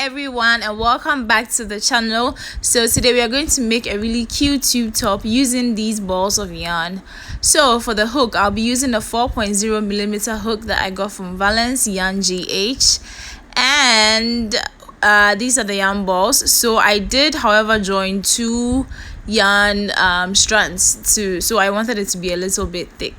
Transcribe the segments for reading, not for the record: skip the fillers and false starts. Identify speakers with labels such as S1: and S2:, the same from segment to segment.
S1: everyone, and welcome back to the channel. So today we are going to make a really cute tube top using these balls of yarn. So for the hook, I'll be using a 4.0 millimeter hook that I got from Valence Yarn GH, and these are the yarn balls. So I did, however, join two yarn strands so I wanted it to be a little bit thick.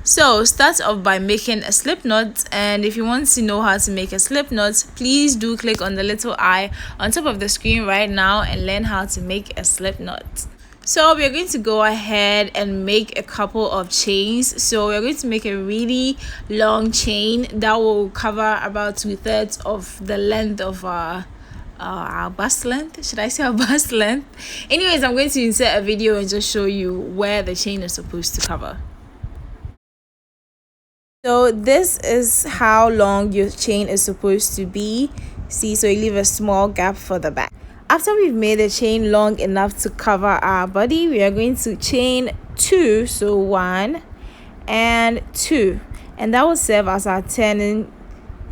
S1: So start off by making a slip knot, and if you want to know how to make a slip knot, please do click on the little eye on top of the screen right now and learn how to make a slip knot. So we're going to go ahead and make a couple of chains. So we're going to make a really long chain that will cover about 2/3 of the length of our bust length. Should I say our bust length? Anyways, I'm going to insert a video and just show you where the chain is supposed to cover. So this is how long your chain is supposed to be. See, so you leave a small gap for the back. After we've made the chain long enough to cover our body, we are going to chain 2, so 1 and 2, and that will serve as our turning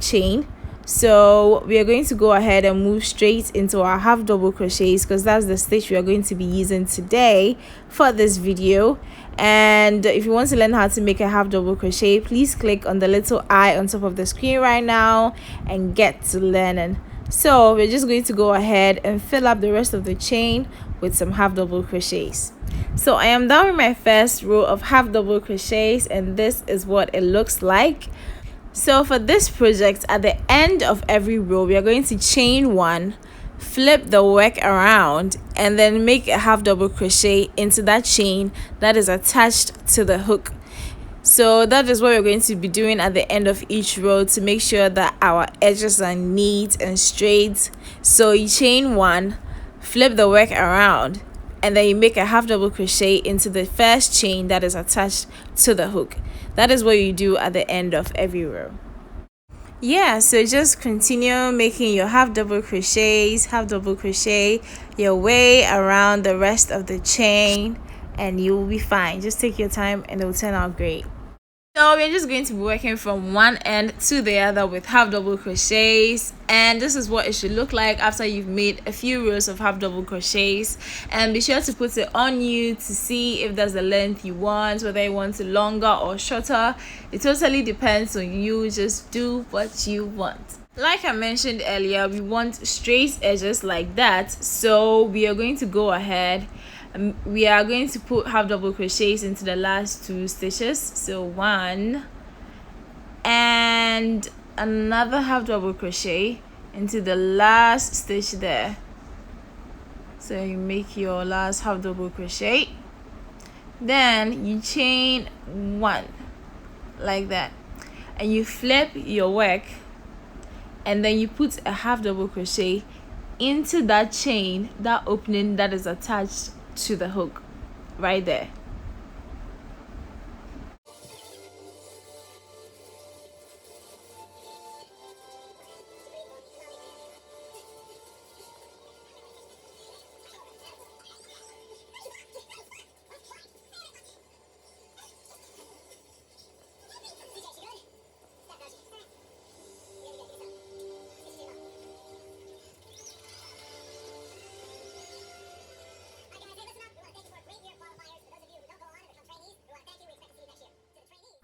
S1: chain. So we are going to go ahead and move straight into our half double crochets, because that's the stitch we are going to be using today for this video. And if you want to learn how to make a half double crochet, please click on the little eye on top of the screen right now and get to learning. So we're just going to go ahead and fill up the rest of the chain with some half double crochets. So I am done with my first row of half double crochets, and this is what it looks like. So for this project, at the end of every row, we are going to chain 1, flip the work around, and then make a half double crochet into that chain that is attached to the hook. So that is what we're going to be doing at the end of each row to make sure that our edges are neat and straight. So you chain 1, flip the work around, and then you make a half double crochet into the first chain that is attached to the hook. That is what you do at the end of every row. So just continue making your half double crochets, half double crochet your way around the rest of the chain, and you will be fine. Just take your time and it will turn out great. So we're just going to be working from one end to the other with half double crochets, and this is what it should look like after you've made a few rows of half double crochets. And be sure to put it on you to see if there's the length you want, whether you want it longer or shorter. It totally depends on you. Just do what you want. Like I mentioned earlier, we want straight edges like that, so we are going to go ahead. We are going to put half double crochets into the last 2 stitches. So 1 and another half double crochet into the last stitch there. So you make your last half double crochet, then you chain 1 like that, and you flip your work, and then you put a half double crochet into that chain, that opening that is attached to the hook right there.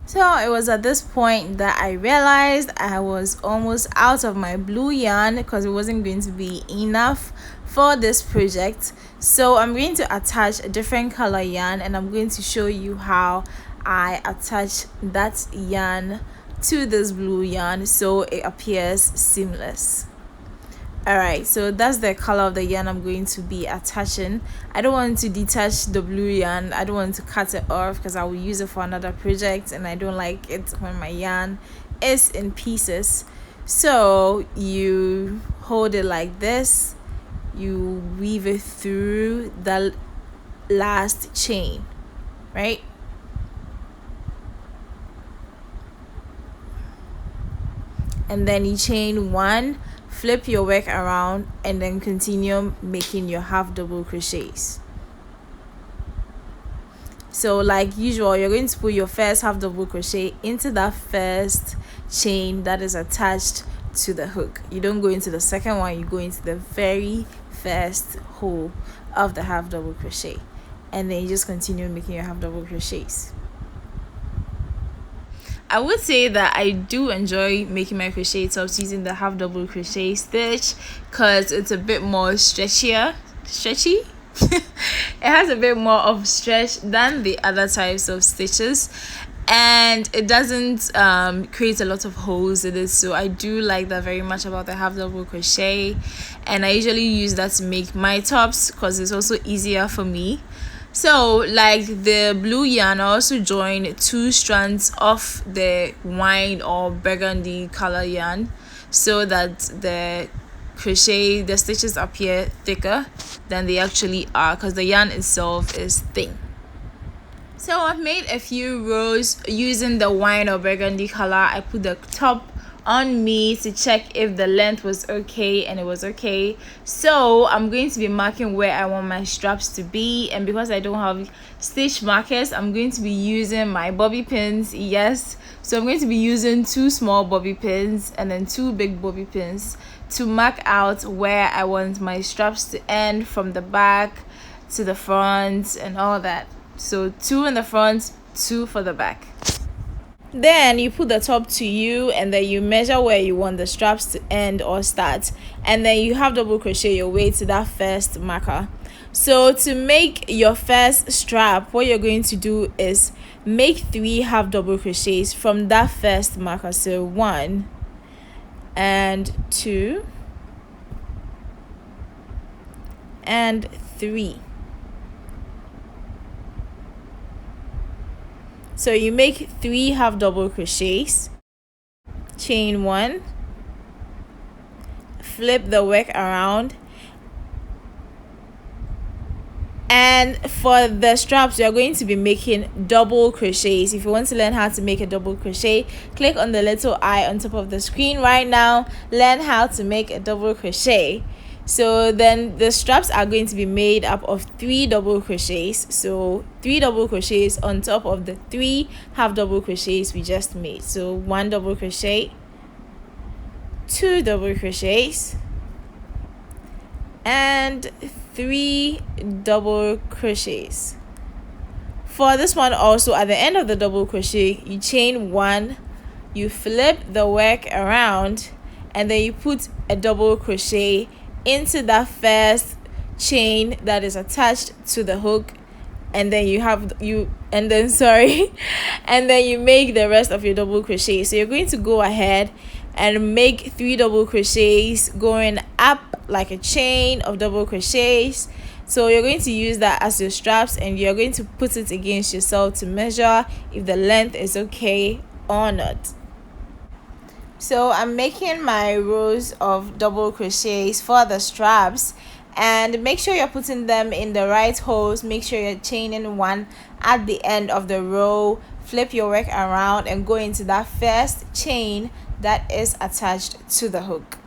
S1: So it was at this point that I realized I was almost out of my blue yarn, because it wasn't going to be enough for this project. So I'm going to attach a different color yarn, and I'm going to show you how I attach that yarn to this blue yarn so it appears seamless. Alright, so that's the color of the yarn I'm going to be attaching. I don't want to detach the blue yarn. I don't want to cut it off because I will use it for another project, and I don't like it when my yarn is in pieces. So you hold it like this, you weave it through the last chain, right? And then you chain 1, flip your work around, and then continue making your half double crochets. So like usual, you're going to put your first half double crochet into that first chain that is attached to the hook. You don't go into the second one, you go into the very first hole of the half double crochet, and then you just continue making your half double crochets. I would say that I do enjoy making my crochet tops using the half double crochet stitch because it's a bit more stretchy. It has a bit more of stretch than the other types of stitches, and it doesn't create a lot of holes in it, so I do like that very much about the half double crochet, and I usually use that to make my tops because it's also easier for me. So like the blue yarn, I also join 2 strands of the wine or burgundy color yarn so that the stitches appear thicker than they actually are because the yarn itself is thin. So I've made a few rows using the wine or burgundy color. I put the top on me to check if the length was okay, and it was okay. So I'm going to be marking where I want my straps to be, and because I don't have stitch markers, I'm going to be using my bobby pins. Yes, so I'm going to be using 2 small bobby pins and then 2 big bobby pins to mark out where I want my straps to end from the back to the front and all that. So 2 in the front, 2 for the back. Then you put the top to you, and then you measure where you want the straps to end or start, and then you half double crochet your way to that first marker. So to make your first strap, what you're going to do is make 3 half double crochets from that first marker. So 1 and 2 and 3. So you make 3 half double crochets, chain 1, flip the work around, and for the straps you are going to be making double crochets. If you want to learn how to make a double crochet, click on the little eye on top of the screen right now, learn how to make a double crochet. So then the straps are going to be made up of 3 double crochets, so 3 double crochets on top of the 3 half double crochets we just made. So 1 double crochet, 2 double crochets, and 3 double crochets. For this one also, at the end of the double crochet, you chain 1, you flip the work around, and then you put a double crochet into that first chain that is attached to the hook, and then and then you make the rest of your double crochet. So you're going to go ahead and make 3 double crochets going up like a chain of double crochets. So you're going to use that as your straps, and you're going to put it against yourself to measure if the length is okay or not. So I'm making my rows of double crochets for the straps, and make sure you're putting them in the right holes. Make sure you're chaining 1 at the end of the row, flip your work around and go into that first chain that is attached to the hook.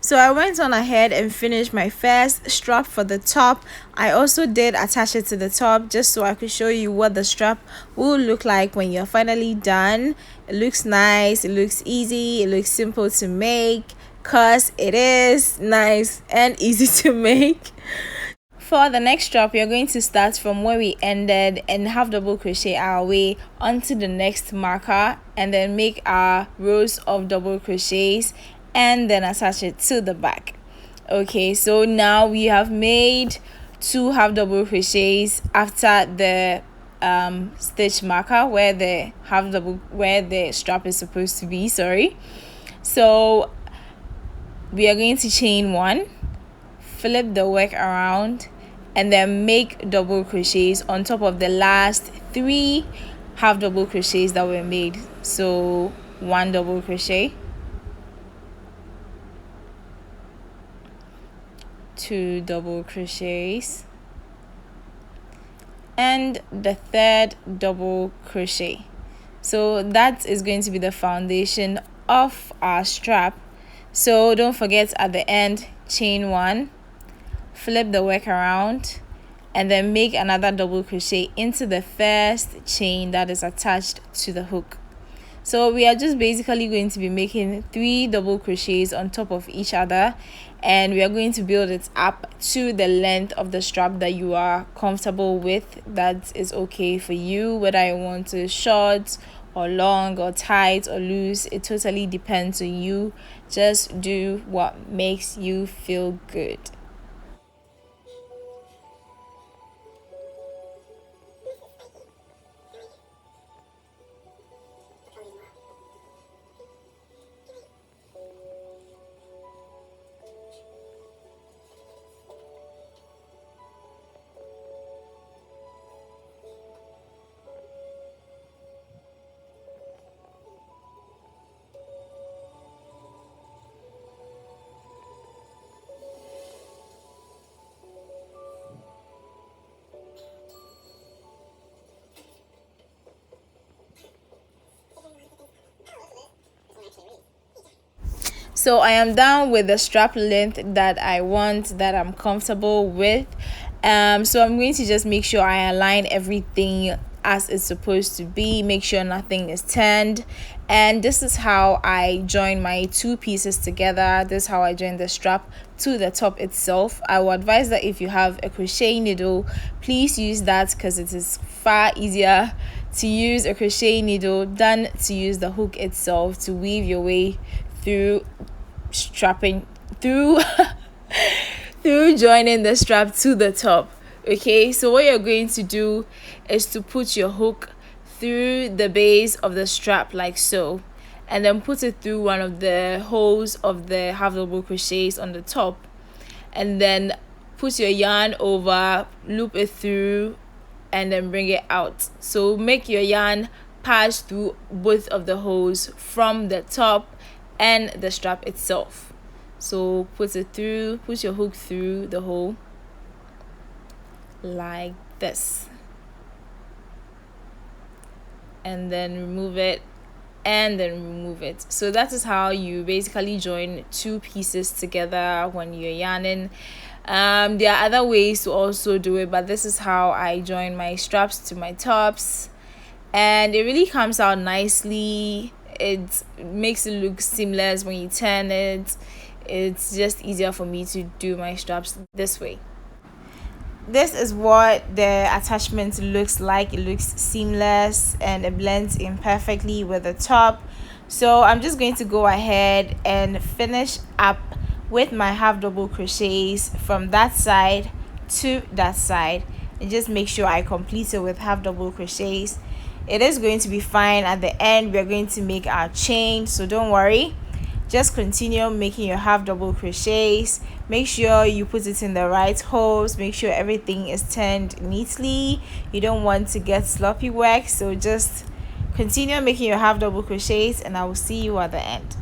S1: So I went on ahead and finished my first strap for the top. I also did attach it to the top just so I could show you what the strap will look like when you're finally done. It looks nice, it looks easy, it looks simple to make, cause it is nice and easy to make. For the next strap, you're going to start from where we ended and half double crochet our way onto the next marker, and then make our rows of double crochets and then attach it to the back. Okay, so now we have made 2 half double crochets after the stitch marker where the strap is supposed to be. So we are going to chain 1, flip the work around, and then make double crochets on top of the last 3 half double crochets that were made. So 1 double crochet, 2 double crochets, and the 3rd double crochet. So that is going to be the foundation of our strap. So don't forget, at the end, chain 1, flip the work around, and then make another double crochet into the first chain that is attached to the hook. So we are just basically going to be making 3 double crochets on top of each other, and we are going to build it up to the length of the strap that you are comfortable with, that is okay for you, whether you want it short or long or tight or loose. It totally depends on you. Just do what makes you feel good. So I am done with the strap length that I want, that I'm comfortable with. So I'm going to just make sure I align everything as it's supposed to be, make sure nothing is turned. And this is how I join my 2 pieces together. This is how I join the strap to the top itself. I would advise that if you have a crochet needle, please use that, because it is far easier to use a crochet needle than to use the hook itself to weave your way through strapping through through joining the strap to the top. Okay, so what you're going to do is to put your hook through the base of the strap like so, and then put it through one of the holes of the half double crochets on the top, and then put your yarn over, loop it through, and then bring it out. So make your yarn pass through both of the holes from the top and the strap itself. So put your hook through the hole like this, and then remove it, and then remove it. So that is how you basically join 2 pieces together when you're yarning. There are other ways to also do it, but this is how I join my straps to my tops, and it really comes out nicely. It makes it look seamless when you turn it. It's just easier for me to do my straps this way. This is what the attachment looks like. It looks seamless and it blends in perfectly with the top. So I'm just going to go ahead and finish up with my half double crochets from that side to that side, and just make sure I complete it with half double crochets. It is going to be fine. At the end, we're going to make our chain, so don't worry. Just continue making your half double crochets. Make sure you put it in the right holes. Make sure everything is turned neatly. You don't want to get sloppy work, so just continue making your half double crochets, and I will see you at the end.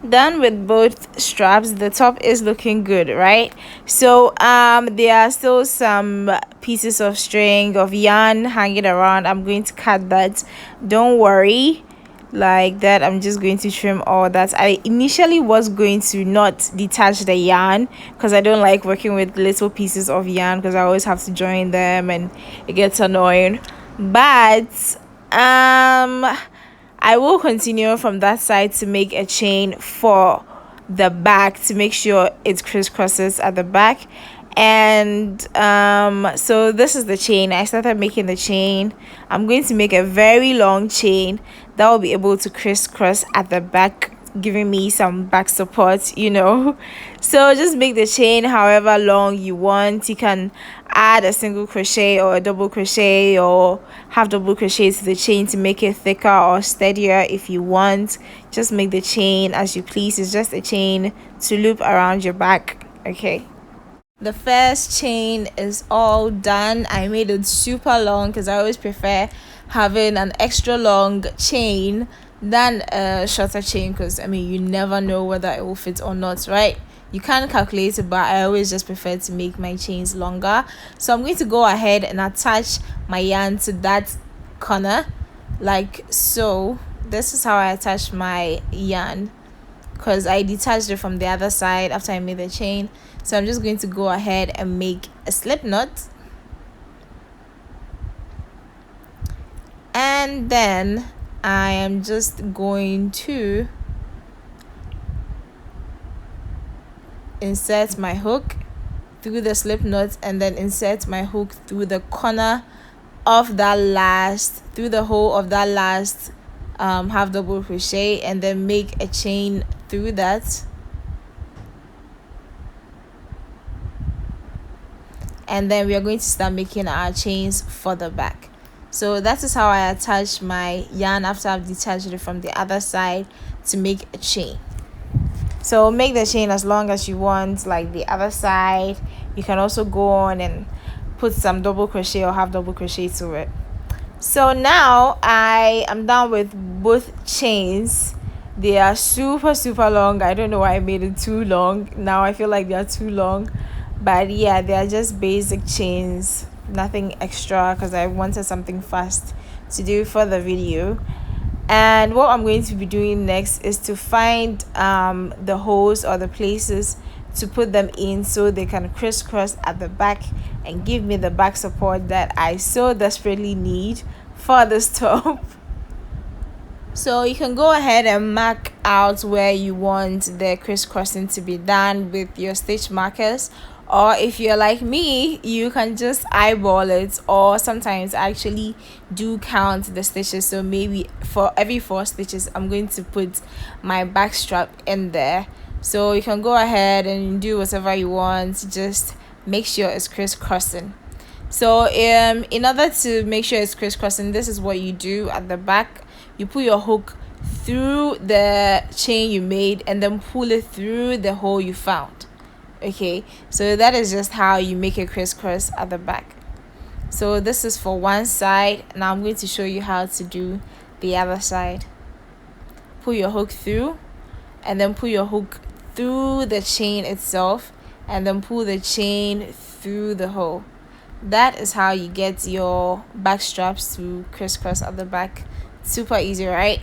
S1: Done with both straps. The top is looking good, right? So there are still some pieces of string of yarn hanging around. I'm going to cut that, don't worry. Like that, I'm just going to trim all that. I initially was going to not detach the yarn, because I don't like working with little pieces of yarn, because I always have to join them and it gets annoying. But I will continue from that side to make a chain for the back, to make sure it crisscrosses at the back. And so this is the chain. I started making the chain. I'm going to make a very long chain that will be able to crisscross at the back, giving me some back support, you know. So just make the chain however long you want. You can add a single crochet or a double crochet or half double crochet to the chain to make it thicker or steadier if you want. Just make the chain as you please. It's just a chain to loop around your back. Okay, the first chain is all done. I made it super long because I always prefer having an extra long chain than a shorter chain, because I mean, you never know whether it will fit or not, right? You can't calculate it, but I always just prefer to make my chains longer. So I'm going to go ahead and attach my yarn to that corner like so. this is how I attach my yarn, because I detached it from the other side after I made the chain. So I'm just going to go ahead and make a slip knot, and then I am just going to insert my hook through the slip knot, and then insert my hook through the corner of that last, through the hole of that last half double crochet, and then make a chain through that, and then we are going to start making our chains for the back. So that is how I attach my yarn after I've detached it from the other side to make a chain. So make the chain as long as you want, like the other side. You can also go on and put some double crochet or half double crochet to it. So now I am done with both chains. They are super long. I don't know why I made it too long. Now I feel like they are too long, but yeah, they are just basic chains, nothing extra, because I wanted something fast to do for the video. And what I'm going to be doing next is to find the holes or the places to put them in so they can crisscross at the back and give me the back support that I so desperately need for this top. So you can go ahead and mark out where you want the crisscrossing to be done with your stitch markers, or if you're like me, you can just eyeball it, or sometimes I actually do count the stitches. So maybe for every 4 stitches I'm going to put my back strap in there. So you can go ahead and do whatever you want, just make sure it's crisscrossing. So in order to make sure it's crisscrossing, this is what you do at the back. You put your hook through the chain you made and then pull it through the hole you found. Okay, so that is just how you make a crisscross at the back. So this is for one side. Now I'm going to show you how to do the other side. Pull your hook through, and then pull your hook through the chain itself, and then pull the chain through the hole. That is how you get your back straps to crisscross at the back. Super easy, right?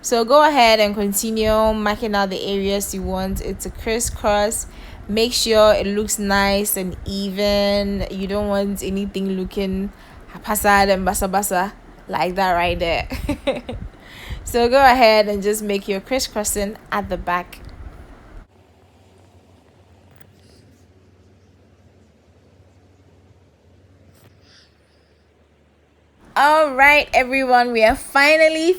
S1: So go ahead and continue marking out the areas you want it to crisscross. Make sure it looks nice and even. You don't want anything looking haphazard and basa like that right there. So go ahead and just make your crisscrossing at the back. All right, everyone, we are finally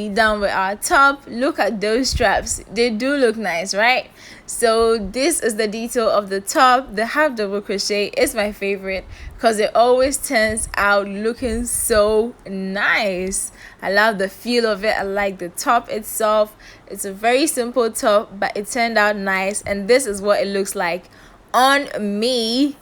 S1: done with our top. Look at those straps. They do look nice, right? So this is the detail of the top. The half double crochet is my favorite because it always turns out looking so nice. I love the feel of it. I like the top itself. It's a very simple top, but it turned out nice, and this is what it looks like on me.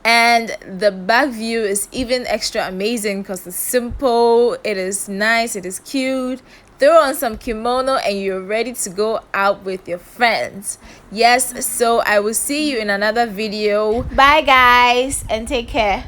S1: And the back view is even extra amazing because it's simple, it is nice, it is cute. Throw on some kimono and you're ready to go out with your friends. Yes, so I will see you in another video. Bye guys, and take care.